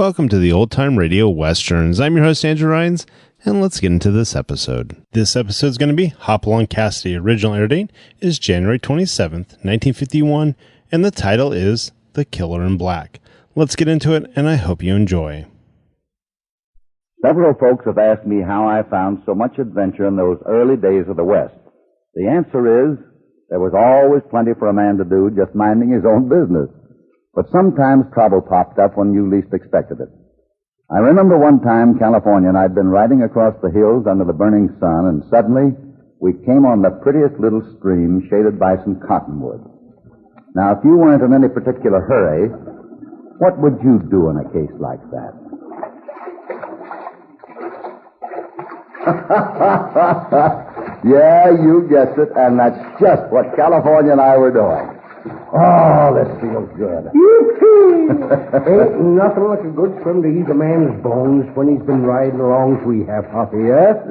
Welcome to the Old Time Radio Westerns. I'm your host, Andrew Rhynes, and let's get into this episode. This episode is going to be Hopalong Cassidy. Original air date is January 27th, 1951, and the title is The Killer in Black. Let's get into it, and I hope you enjoy. Several folks have asked me how I found so much adventure in those early days of the West. The answer is, there was always plenty for a man to do, just minding his own business. But sometimes trouble popped up when you least expected it. I remember one time, California, and I'd been riding across the hills under the burning sun, and suddenly we came on the prettiest little stream shaded by some cottonwoods. Now, if you weren't in any particular hurry, what would you do in a case like that? Yeah, you guessed it, and that's just what California and I were doing. Oh, this feels good. Ain't nothing like a good swim to ease a man's bones when he's been riding along as we have, Hoppy, yeah?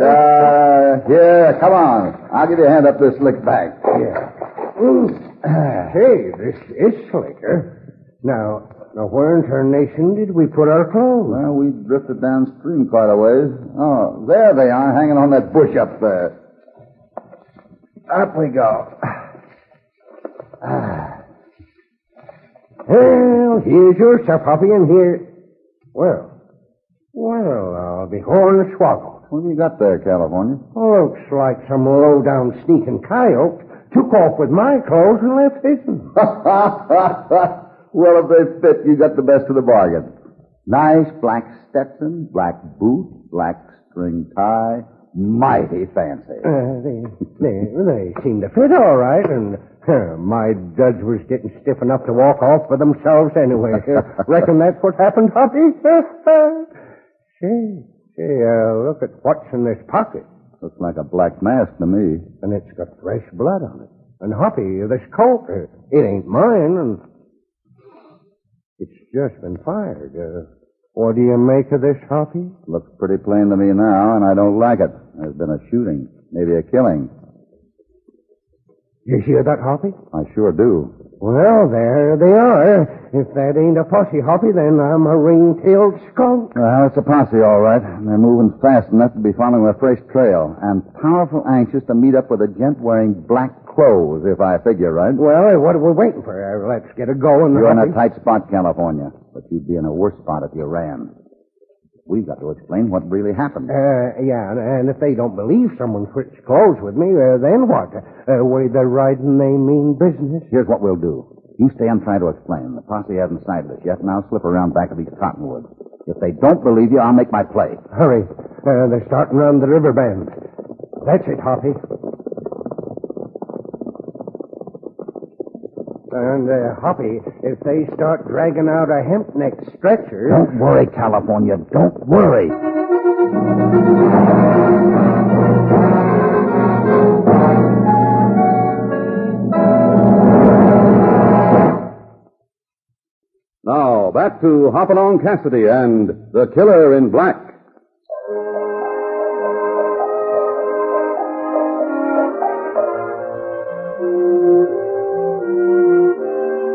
Here, come on. I'll give you a hand up this slick bank. Yeah. Hey, this is slicker. Now, where in tarnation did we put our clothes? Well, we drifted downstream quite a ways. Oh, there they are, hanging on that bush up there. Up we go. Well, here's your stuff, Hoppy, and here... Well, I'll be hornswoggled. What have you got there, California? Looks like some low-down sneaking coyote took off with my clothes and left his. Well, if they fit, you got the best of the bargain. Nice black Stetson, black boot, black string tie. Mighty fancy. They seem to fit all right, and my duds was getting stiff enough to walk off for themselves anyway. Reckon that's what happened, Hoppy? Say, look at what's in this pocket. Looks like a black mask to me. And it's got fresh blood on it. And Hoppy, this coat, it ain't mine, and it's just been fired. What do you make of this, Hoppy? Looks pretty plain to me now, and I don't like it. There's been a shooting, maybe a killing. You hear that, Hoppy? I sure do. Well, there they are. If that ain't a posse, Hoppy, then I'm a ring-tailed skunk. Well, it's a posse, all right. And they're moving fast enough to be following a fresh trail, and powerful anxious to meet up with a gent wearing black clothes, if I figure right. Well, what are we waiting for? Let's get it going, You're Hoppy. in a tight spot, California, but you'd be in a worse spot if you ran. We've got to explain what really happened. Yeah, and if they don't believe someone switched clothes with me, then what? Way they're riding, they mean business. Here's what we'll do. You stay and try to explain. The posse hasn't sighted us yet, and I'll slip around back of these cottonwoods. If they don't believe you, I'll make my play. Hurry. They're starting around the river bend. That's it, Hoppy. And, Hoppy, if they start dragging out a hemp-neck stretcher... Don't worry, California. Don't worry. Now, back to Hopalong Cassidy and The Killer in Black.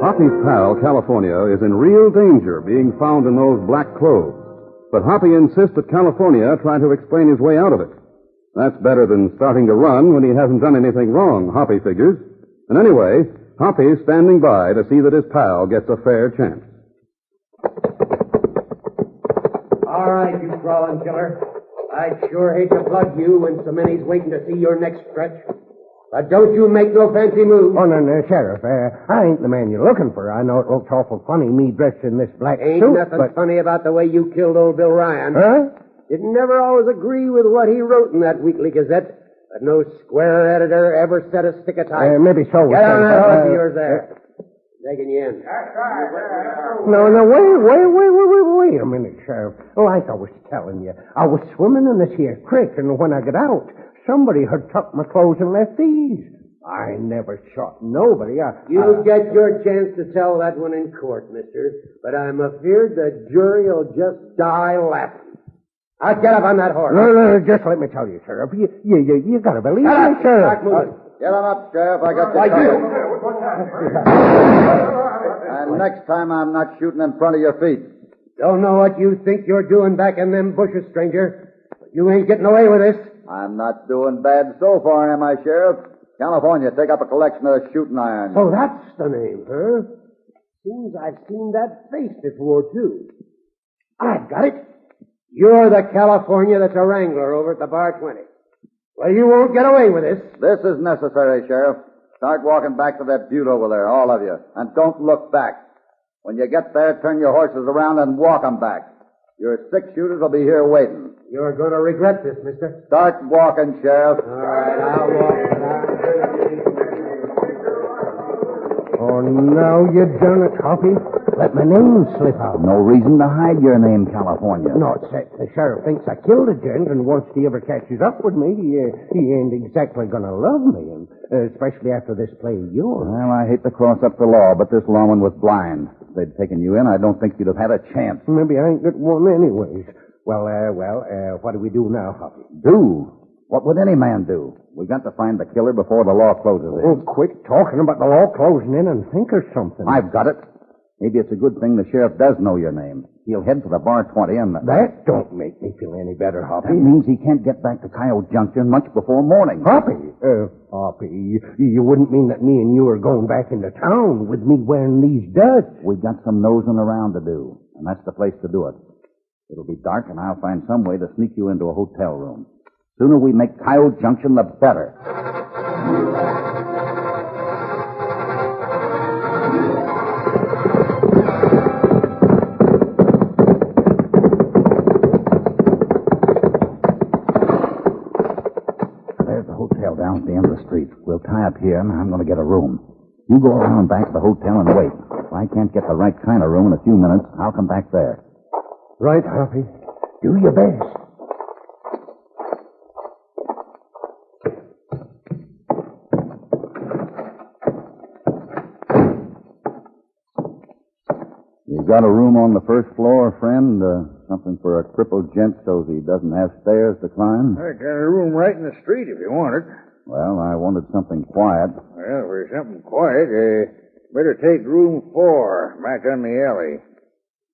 Hoppy's pal, California, is in real danger being found in those black clothes. But Hoppy insists that California try to explain his way out of it. That's better than starting to run when he hasn't done anything wrong, Hoppy figures. And anyway, Hoppy's standing by to see that his pal gets a fair chance. All right, you crawling killer. I'd sure hate to plug you when so many's waiting to see your next stretch. But don't you make no fancy moves. Oh, no, Sheriff. I ain't the man you're looking for. I know it looks awful funny, me dressed in this black Ain't suit, nothing but... funny about the way you killed old Bill Ryan. Huh? Didn't never always agree with what he wrote in that weekly gazette, but no square editor ever set a stick of type. Maybe so. Get on that horse of yours there. Taking you in. No, wait a minute, Sheriff. Like I was telling you, I was swimming in this here creek, and when I got out, somebody had tucked my clothes and left these. I never shot nobody. You'll get your chance to tell that one in court, mister, but I'm afeard the jury'll just die laughing. Now get up on that horse. No, just let me tell you, Sheriff. You gotta believe me, Sheriff. Get him up, Sheriff. I got Why, And next time I'm not shooting in front of your feet. Don't know what you think you're doing back in them bushes, stranger. But you ain't getting away with this. I'm not doing bad so far, am I, Sheriff? California, take up a collection of shooting irons. So that's the name, huh? Seems I've seen that face before, too. I've got it. You're the California that's a wrangler over at the Bar 20. Well, you won't get away with this. This is necessary, Sheriff. Start walking back to that butte over there, all of you. And don't look back. When you get there, turn your horses around and walk 'em back. Your six-shooters will be here waiting. You're going to regret this, mister. Start walking, Sheriff. All right, I'll walk. Oh, now you done it, Hoppy. Let my name slip out. No reason to hide your name, California. No, except the sheriff thinks I killed a gent, and once he ever catches up with me, he ain't exactly gonna love me, and especially after this play of yours. Well, I hate to cross up the law, but this lawman was blind. If they'd taken you in, I don't think you'd have had a chance. Maybe I ain't got one anyways. Well, what do we do now, Hoppy? Do? What would any man do? We got to find the killer before the law closes in. Oh, quit talking about the law closing in and think of something. I've got it. Maybe it's a good thing the sheriff does know your name. He'll head for the Bar 20 and... That don't make me feel any better, Hoppy. That means he can't get back to Coyote Junction much before morning. Hoppy? Hoppy, you wouldn't mean that me and you are going back into town with me wearing these duds? We've got some nosing around to do, and that's the place to do it. It'll be dark, and I'll find some way to sneak you into a hotel room. Sooner we make Coyote Junction, the better. There's the hotel down at the end of the street. We'll tie up here, and I'm going to get a room. You go around back of the hotel and wait. If I can't get the right kind of room in a few minutes, I'll come back there. Right, Hoppy. Do your best. You got a room on the first floor, friend? Something for a crippled gent so he doesn't have stairs to climb? I got a room right in the street if you want it. Well, I wanted something quiet. Well, for something quiet, better take room 4 back on the alley.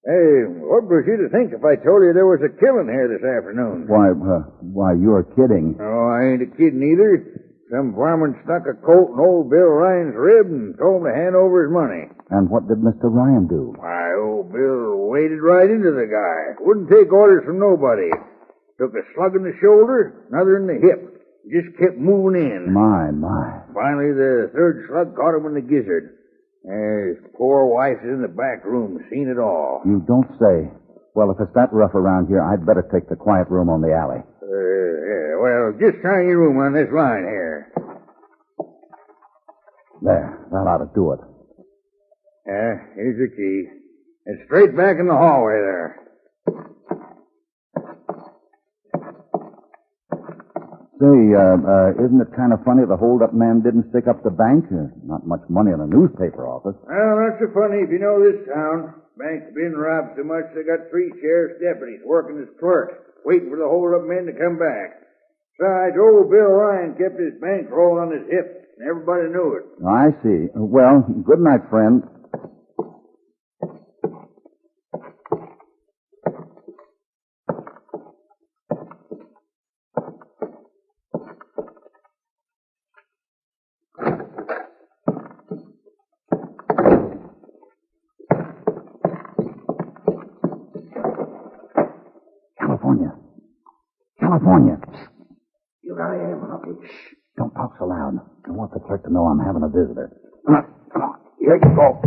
Hey, what was you to think if I told you there was a killing here this afternoon? Why, you're kidding. Oh, I ain't a kidding either. Some fireman stuck a colt in old Bill Rhynes' rib and told him to hand over his money. And what did Mr. Ryan do? Why, old Bill waded right into the guy. Wouldn't take orders from nobody. Took a slug in the shoulder, another in the hip. Just kept moving in. My. Finally, the third slug caught him in the gizzard. His poor wife's in the back room, seen it all. You don't say. Well, if it's that rough around here, I'd better take the quiet room on the alley. Well, just try your room on this line here. There, that ought to do it. Here's the key. It's straight back in the hallway there. Say, isn't it kind of funny the hold-up man didn't stick up the bank? Not much money in a newspaper office. Well, not so funny if you know this town. Bank's been robbed so much they got 3 sheriff's deputies working as clerks, waiting for the hold-up men to come back. Besides, old Bill Ryan kept his bankroll on his hip, and everybody knew it. I see. Well, good night, friend. California. Here I am, Hoppy. Shh. Don't talk so loud. I want the clerk to know I'm having a visitor. Come on. Here you go.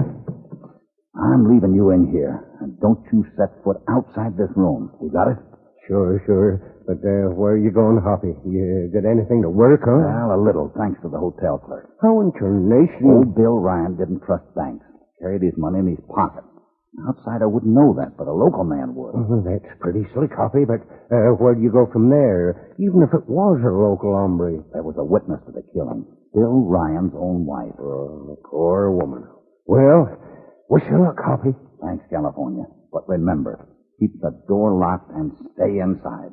I'm leaving you in here. And don't you set foot outside this room. You got it? Sure. But where are you going, Hoppy? You got anything to work on? Well, a little, thanks to the hotel clerk. How international. Old Bill Ryan didn't trust banks. Carried his money in his pocket. An outsider wouldn't know that, but a local man would. That's pretty slick, Hoppy, but where do you go from there? Even if it was a local hombre. There was a witness to the killing. Bill Ryan's own wife. Oh, poor woman. Well, wish you luck, Hoppy. Thanks, California. But remember, keep the door locked and stay inside.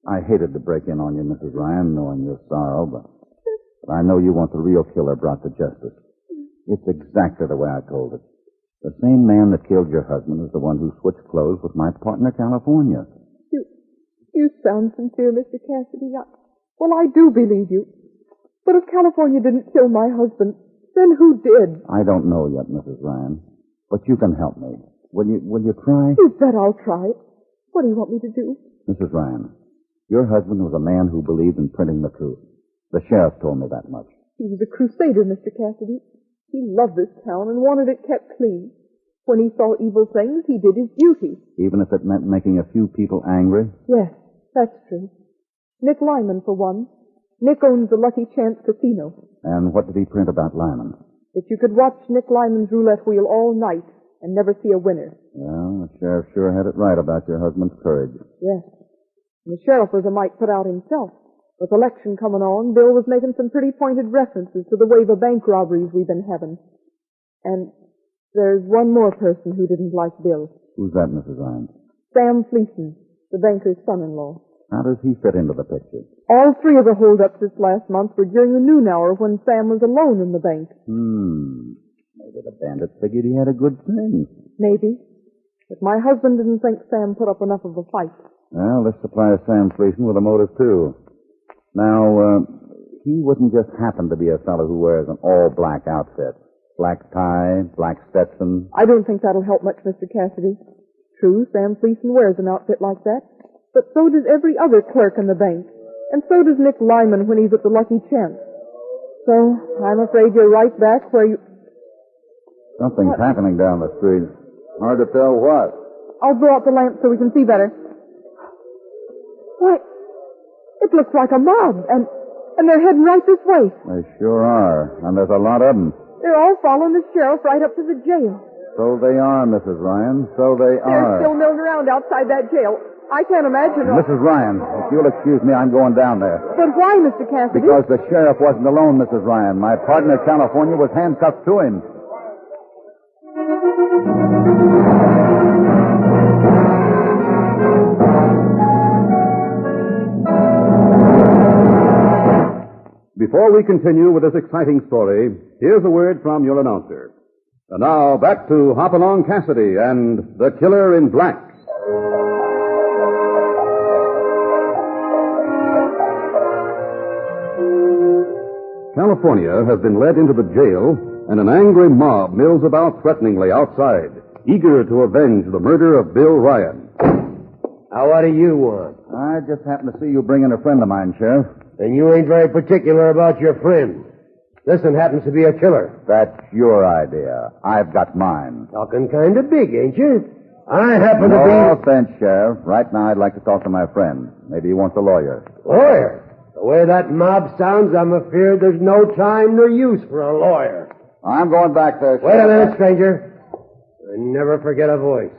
I hated to break in on you, Mrs. Ryan, knowing your sorrow, but I know you want the real killer brought to justice. It's exactly the way I told it. The same man that killed your husband is the one who switched clothes with my partner, California. You sound sincere, Mr. Cassidy. Well, I do believe you. But if California didn't kill my husband, then who did? I don't know yet, Mrs. Ryan, but you can help me. Will you try? You bet I'll try it. What do you want me to do? Mrs. Ryan, your husband was a man who believed in printing the truth. The sheriff told me that much. He was a crusader, Mr. Cassidy. He loved this town and wanted it kept clean. When he saw evil things, he did his duty. Even if it meant making a few people angry? Yes, that's true. Nick Lyman, for one. Nick owns the Lucky Chance Casino. And what did he print about Lyman? That you could watch Nick Lyman's roulette wheel all night and never see a winner. Well, the sheriff sure had it right about your husband's courage. Yes. And the sheriff was a mite put out himself. With election coming on, Bill was making some pretty pointed references to the wave of bank robberies we've been having. And there's one more person who didn't like Bill. Who's that, Mrs. Ryan? Sam Fleeson, the banker's son-in-law. How does he fit into the picture? All three of the holdups this last month were during the noon hour when Sam was alone in the bank. Maybe the bandit figured he had a good thing. Maybe. But my husband didn't think Sam put up enough of a fight. Well, this supplies Sam Fleeson with a motive, too. Now, he wouldn't just happen to be a fellow who wears an all-black outfit. Black tie, black Stetson. I don't think that'll help much, Mr. Cassidy. True, Sam Fleeson wears an outfit like that. But so does every other clerk in the bank. And so does Nick Lyman when he's at the Lucky Chance. So, I'm afraid you're right back where you... Something's happening down the street. Hard to tell what. I'll blow out the lamp so we can see better. Why, it looks like a mob, and they're heading right this way. They sure are, and there's a lot of them. They're all following the sheriff right up to the jail. So they are, Mrs. Ryan, so they They're are. still milling around outside that jail. I can't imagine... Mrs. Ryan, if you'll excuse me, I'm going down there. But why, Mr. Cassidy? Because the sheriff wasn't alone, Mrs. Ryan. My partner, California, was handcuffed to him. Before we continue with this exciting story, here's a word from your announcer. And now, back to Hopalong Cassidy and The Killer in Black. California has been led into the jail, and an angry mob mills about threateningly outside, eager to avenge the murder of Bill Ryan. Now, what do you want? I just happened to see you bring in a friend of mine, Sheriff. And you ain't very particular about your friend. This one happens to be a killer. That's your idea. I've got mine. Talking kind of big, ain't you? I happen No to be... offense, Sheriff. Right now I'd like to talk to my friend. Maybe he wants a lawyer. Lawyer? The way that mob sounds, I'm afeard there's no time nor use for a lawyer. I'm going back there, Wait a Sheriff. minute, stranger. I never forget a voice.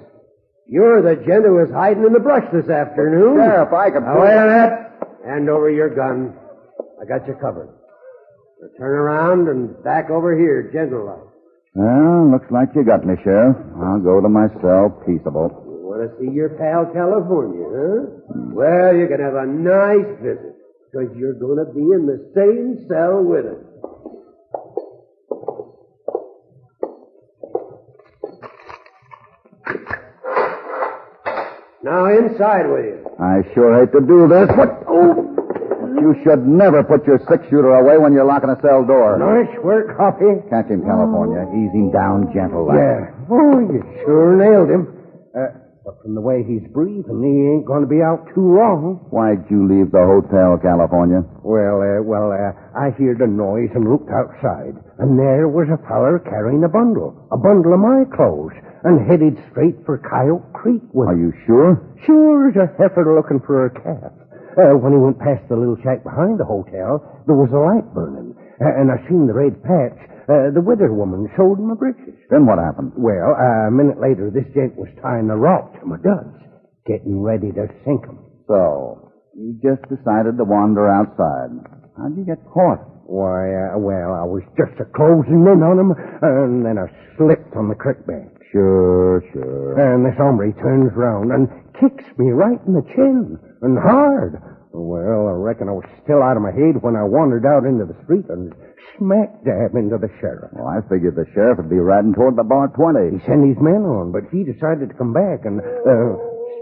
You're the gent who was hiding in the brush this afternoon. Sheriff, I can... Now, wait a minute. Hand over your gun. I got you covered. Now turn around and back over here, gentle-like. Well, looks like you got me, Sheriff. I'll go to my cell peaceable. You want to see your pal California, huh? Well, you can have a nice visit, because you're going to be in the same cell with him. Now, inside with you. I sure hate to do this, but... Oh! You should never put your six-shooter away when you're locking a cell door. Nice work, Hoppy. Catch him, California. Ease him down gentle. Yeah. Oh, you sure nailed him. But from the way he's breathing, he ain't going to be out too long. Why'd you leave the hotel, California? Well, I heard a noise and looked outside, and there was a feller carrying a bundle of my clothes, and headed straight for Coyote Creek with Are you sure? Sure as a heifer looking for a calf. When he went past the little shack behind the hotel, there was a light burning, and I seen the red patch. The widow woman showed him my breeches. Then what happened? Well, a minute later, this gent was tying a rock to my duds, getting ready to sink 'em. So, you just decided to wander outside. How'd you get caught? Why, I was just a-closing in on him, and then I slipped on the creek bank. Sure. And this hombre turns round and kicks me right in the chin, and hard. Well, I reckon I was still out of my head when I wandered out into the street and smack dab into the sheriff. Well, I figured the sheriff would be riding toward the bar 20. He sent his men on, but he decided to come back. And,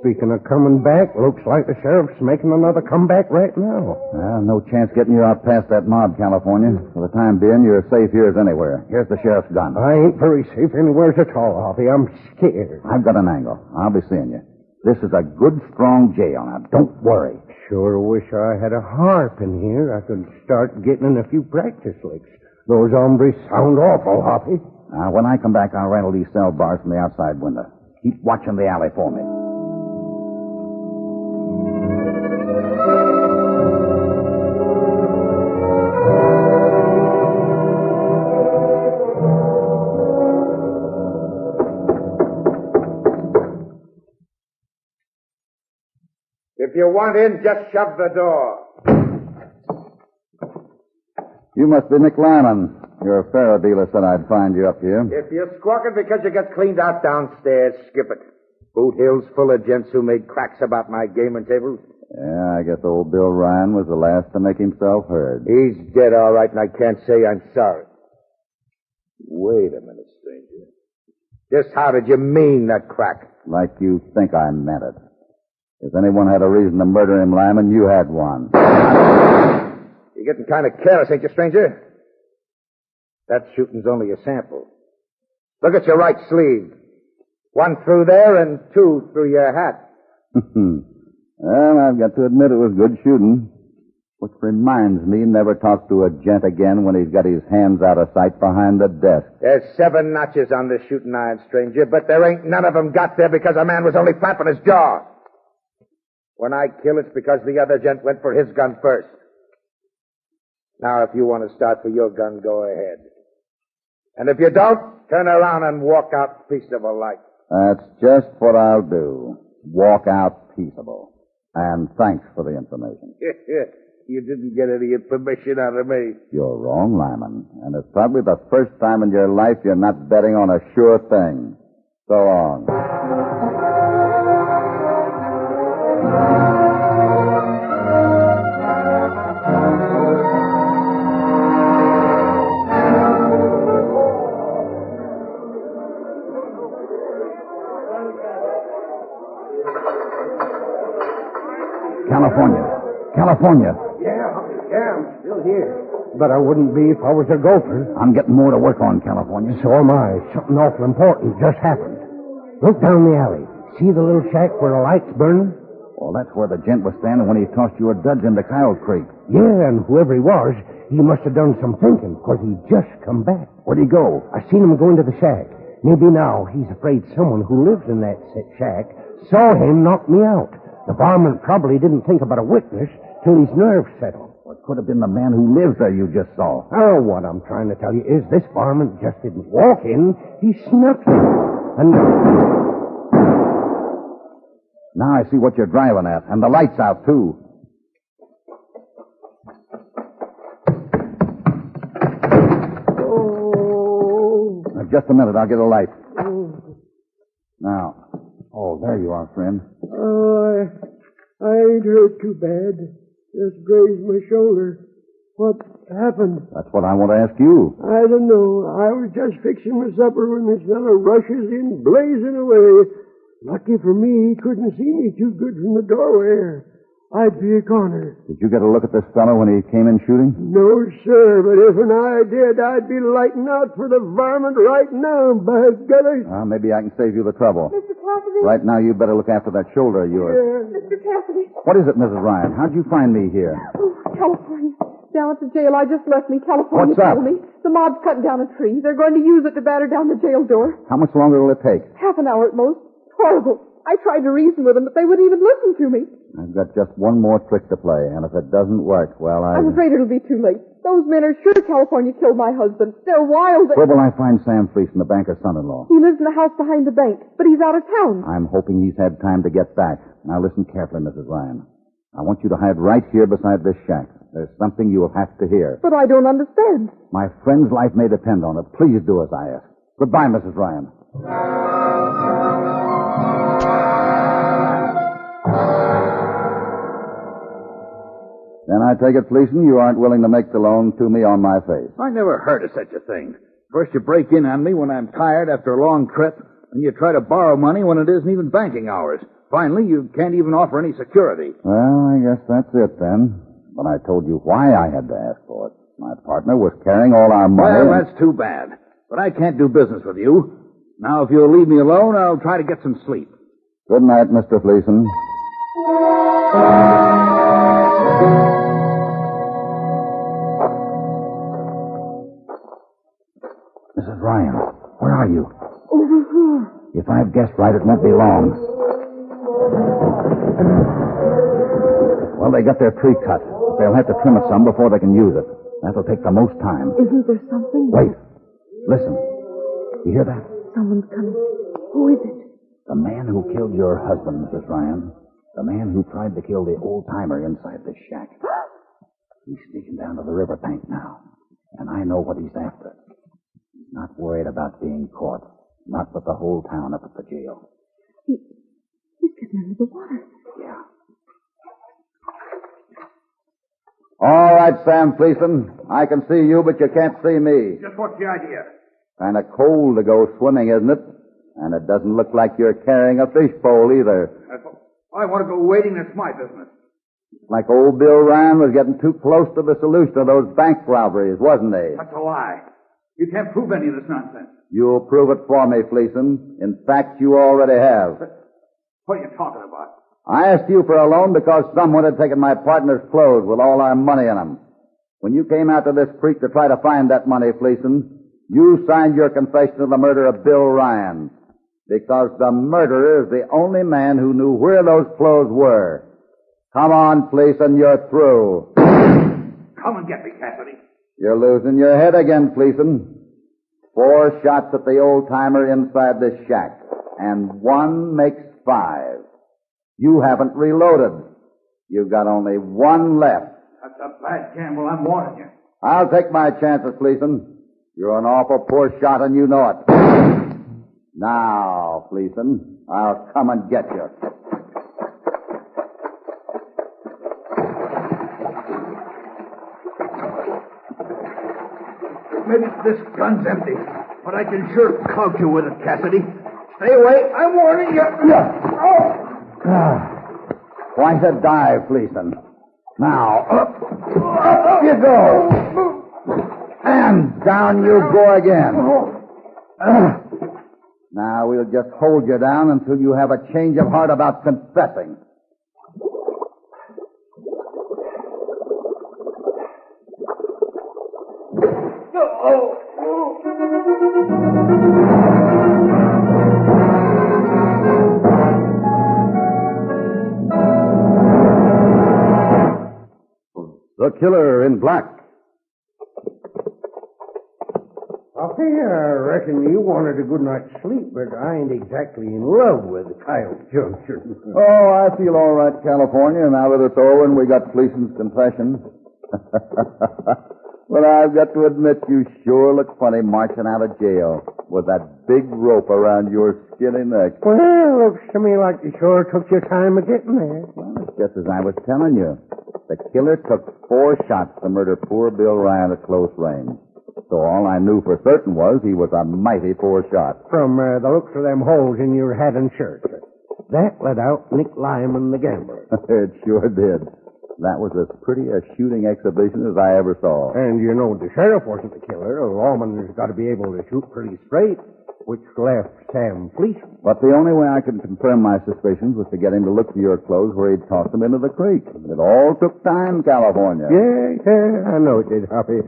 speaking of coming back, looks like the sheriff's making another comeback right now. Well, no chance getting you out past that mob, California. For the time being, you're safe here as anywhere. Here's the sheriff's gun. I ain't very safe anywhere at all, Hoppy. I'm scared. I've got an angle. I'll be seeing you. This is a good, strong jail. Now, don't worry. Sure wish I had a harp in here. I could start getting in a few practice licks. Those hombres sound awful, Hoppy. Now, when I come back, I'll rattle these cell bars from the outside window. Keep watching the alley for me. If you want in, just shove the door. You must be Nick Lyman. Your faro dealer said I'd find you up here. If you're squawking because you got cleaned out downstairs, skip it. Boot Hill's full of gents who made cracks about my gaming tables. Yeah, I guess old Bill Ryan was the last to make himself heard. He's dead, all right, and I can't say I'm sorry. Wait a minute, stranger. Just how did you mean that crack? Like you think I meant it. If anyone had a reason to murder him, Lyman, you had one. You're getting kind of careless, ain't you, stranger? That shooting's only a sample. Look at your right sleeve. One through there and two through your hat. Well, I've got to admit it was good shooting. Which reminds me, never talk to a gent again when he's got his hands out of sight behind the desk. There's 7 notches on this shooting iron, stranger, but there ain't none of them got there because a man was only flapping his jaw. When I kill, it's because the other gent went for his gun first. Now, if you want to start for your gun, go ahead. And if you don't, turn around and walk out peaceable like. That's just what I'll do. Walk out peaceable. And thanks for the information. You didn't get any information out of me. You're wrong, Lyman. And it's probably the first time in your life you're not betting on a sure thing. So long. California. Yeah, I'm still here. But I wouldn't be if I was a gopher. I'm getting more to work on, California. So am I. Something awful important just happened. Look down the alley. See the little shack where the light's burning? Well, that's where the gent was standing when he tossed you a duds into Kyle Creek. Yeah, and whoever he was, he must have done some thinking, because he just come back. Where'd he go? I seen him go into the shack. Maybe now he's afraid someone who lives in that shack saw him knock me out. The barman probably didn't think about a witness till his nerves settled. Well, it could have been the man who lives there you just saw. Oh, what I'm trying to tell you is this barman just didn't walk in. He snuck in. And now I see what you're driving at. And the light's out, too. Oh. Now, just a minute. I'll get a light. Now. Oh, there you are, friend. Oh, I ain't hurt too bad. Just grazed my shoulder. What happened? That's what I want to ask you. I don't know. I was just fixing my supper when this fellow rushes in, blazing away. Lucky for me, he couldn't see me too good from the doorway. I'd be a goner. Did you get a look at this fellow when he came in shooting? No, sir, but if I did, I'd be lighting out for the varmint right now, by golly. Maybe I can save you the trouble. Mr. Cassidy? Right now, you better look after that shoulder of yours. Yeah. Mr. Cassidy? What is it, Mrs. Ryan? How'd you find me here? Oh, California. Down at the jail. I just left me. California What's up? told me. The mob's cutting down a tree. They're going to use it to batter down the jail door. How much longer will it take? Half an hour at most. Horrible. I tried to reason with them, but they wouldn't even listen to me. I've got just one more trick to play, and if it doesn't work, well, I'm afraid it'll be too late. Those men are sure California killed my husband. They're wild. Where will I find Sam Fleece, the banker's son-in-law? He lives in the house behind the bank, but he's out of town. I'm hoping he's had time to get back. Now listen carefully, Mrs. Ryan. I want you to hide right here beside this shack. There's something you will have to hear. But I don't understand. My friend's life may depend on it. Please do as I ask. Goodbye, Mrs. Ryan. Then I take it, Fleeson, you aren't willing to make the loan to me on my face. I never heard of such a thing. First you break in on me when I'm tired after a long trip, and you try to borrow money when it isn't even banking hours. Finally, you can't even offer any security. Well, I guess that's it then. But I told you why I had to ask for it. My partner was carrying all our money. Well, that's too bad. But I can't do business with you. Now, if you'll leave me alone, I'll try to get some sleep. Good night, Mr. Fleeson. Mrs. Ryan, where are you? Over here. If I've guessed right, it won't be long. Well, they got their tree cut. They'll have to trim it some before they can use it. That'll take the most time. Isn't there something? Wait. Listen. You hear that? Someone's coming. Who is it? The man who killed your husband, Mrs. Ryan. The man who tried to kill the old-timer inside this shack. He's sneaking down to the riverbank now. And I know what he's after. He's not worried about being caught. Not with the whole town up at the jail. He's getting under the water. Yeah. All right, Sam Fleeson. I can see you, but you can't see me. Just what's the idea? Kind of cold to go swimming, isn't it? And it doesn't look like you're carrying a fishpole either. I want to go wading. That's my business. Like old Bill Ryan was getting too close to the solution of those bank robberies, wasn't he? That's a lie. You can't prove any of this nonsense. You'll prove it for me, Fleeson. In fact, you already have. What are you talking about? I asked you for a loan because someone had taken my partner's clothes with all our money in them. When you came out to this creek to try to find that money, Fleeson, you signed your confession of the murder of Bill Ryan. Because the murderer is the only man who knew where those clothes were. Come on, Fleeson, you're through. Come and get me, Cassidy. You're losing your head again, Fleeson. 4 shots at the old-timer inside this shack. And 1 makes 5. You haven't reloaded. You've got only 1 left. That's a bad gamble. I'm warning you. I'll take my chances, Fleeson. You're an awful poor shot, and you know it. Now, Fleeson, I'll come and get you. Maybe this gun's empty, but I can sure clout you with it, Cassidy. Stay away. I'm warning you. Quite a dive, Fleeson. Now, up you go. And down you go again. Now, we'll just hold you down until you have a change of heart about confessing. The Killer in Black. Okay, I reckon you wanted a good night's sleep, but I ain't exactly in love with Kyle Junction. Oh, I feel all right, California, now that it's over and we got Fleeson's confession. But I've got to admit, you sure look funny marching out of jail with that big rope around your skinny neck. Well, looks to me like you sure took your time of getting there. Well, it's just as I was telling you. The killer took 4 shots to murder poor Bill Ryan at close range. So all I knew for certain was he was a mighty poor shot. From the looks of them holes in your hat and shirt. That let out Nick Lyman, the gambler. It sure did. That was as pretty a shooting exhibition as I ever saw. And you know the sheriff wasn't the killer. A lawman's got to be able to shoot pretty straight, which left Sam Fleeson. But the only way I could confirm my suspicions was to get him to look for your clothes where he'd tossed them into the creek. It all took time, California. Yeah, I know it did, Hoppy.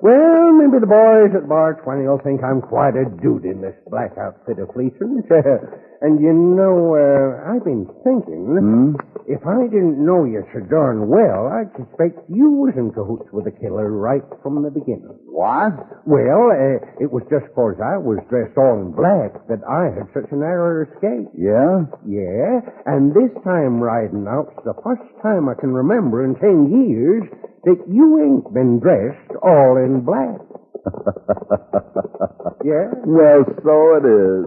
Well, maybe the boys at Bar 20 will think I'm quite a dude in this black outfit of Fleeson's. And you know, I've been thinking, if I didn't know you so darn well, I'd suspect you was in cahoots with the killer right from the beginning. What? Well, it was just 'cause I was dressed all in black that I had such a narrow escape. Yeah? Yeah, and this time riding out's the first time I can remember in 10 years that you ain't been dressed all in black. Yeah? Well, so it is.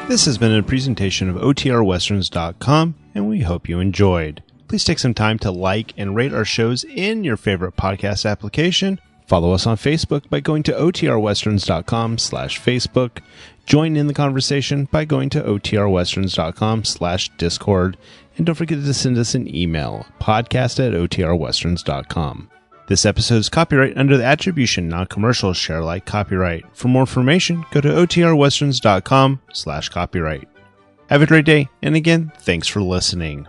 This has been a presentation of OTRWesterns.com, and we hope you enjoyed. Please take some time to like and rate our shows in your favorite podcast application. Follow us on Facebook by going to OTRWesterns.com/Facebook. Join in the conversation by going to OTRWesterns.com/Discord. And don't forget to send us an email, podcast@OTRWesterns.com. This episode is copyright under the Attribution Non-Commercial Share Alike copyright. For more information, go to OTRWesterns.com/copyright. Have a great day, and again, thanks for listening.